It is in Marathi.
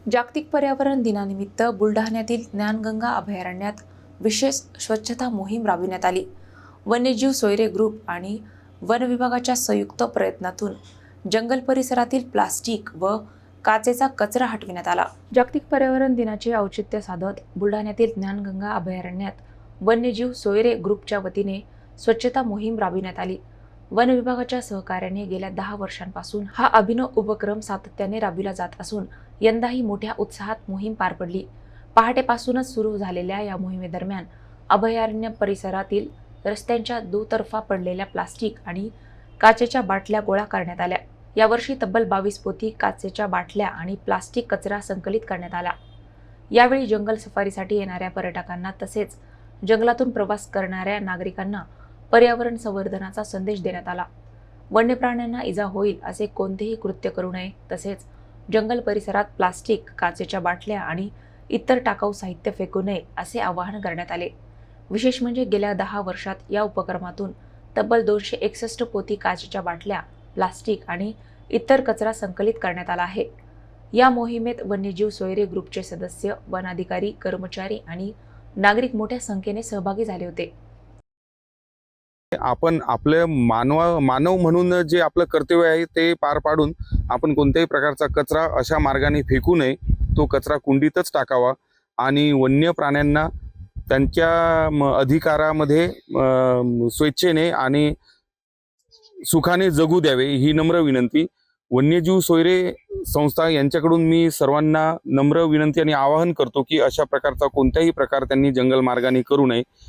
जागतिक पर्यावरण दिनानिमित्त बुलढाण्यातील ज्ञानगंगा अभयारण्यात विशेष स्वच्छता मोहीम राबविण्यात आली। वन्यजीव सोयरे ग्रुप आणि वन विभागाच्या संयुक्त प्रयत्नातून जंगल परिसरातील प्लास्टिक व काचेचा कचरा हटविण्यात आला। जागतिक पर्यावरण दिनाचे औचित्य साधत बुलढाण्यातील ज्ञानगंगा अभयारण्यात वन्यजीव सोयरे ग्रुपच्या वतीने स्वच्छता मोहीम राबविण्यात आली। वन विभागाच्या सहकार्याने गेल्या 10 वर्षांपासून हा अभिनव उपक्रम सातत्याने राबविला जात असून यंदाही मोठ्या उत्साहात मोहीम पार पडली। पहाटेपासूनच सुरू झालेल्या या मोहिमेदरम्यान अभयारण्य परिसरातील रस्त्यांच्या दुतर्फा पडलेल्या प्लास्टिक आणि काचेच्या बाटल्या गोळा करण्यात आल्या। यावर्षी तब्बल 22 पोती काचेच्या बाटल्या आणि प्लास्टिक कचरा संकलित करण्यात आला। यावेळी जंगल सफारीसाठी येणाऱ्या पर्यटकांना तसेच जंगलातून प्रवास करणाऱ्या नागरिकांना पर्यावरण संवर्धनाचा संदेश देण्यात आला। वन्य प्राण्यांना इजा होईल असे कोणतेही कृत्य करू नये, तसेच जंगल परिसरात प्लास्टिक, काचेच्या बाटल्या आणि इतर टाकाऊ साहित्य फेकू नये असे आवाहन करण्यात आले। विशेष म्हणजे गेल्या 10 वर्षात या उपक्रमातून तब्बल 261 पोती काचेच्या बाटल्या, प्लास्टिक आणि इतर कचरा संकलित करण्यात आला आहे। या मोहिमेत वन्यजीव सोयरे ग्रुपचे सदस्य, वन अधिकारी, कर्मचारी आणि नागरिक मोठ्या संख्येने सहभागी झाले होते। आपण आपले मानव म्हणून जे आपलं कर्तव्य आहे ते पार पाडून आपण कोणत्याही प्रकारचा कचरा अशा मार्गाने फेकू नये, तो कचरा कुंडीतच टाकावा आणि वन्य प्राण्यांना त्यांच्या अधिकारामध्ये स्वेच्छेने आणि सुखाने जगू द्यावे ही नम्र विनंती। वन्यजीव सोयरे संस्था यांच्याकडून मी सर्वांना नम्र विनंती आणि आवाहन करतो की अशा प्रकारचा कोणत्याही प्रकार त्यांनी जंगल मार्गाने करू नये।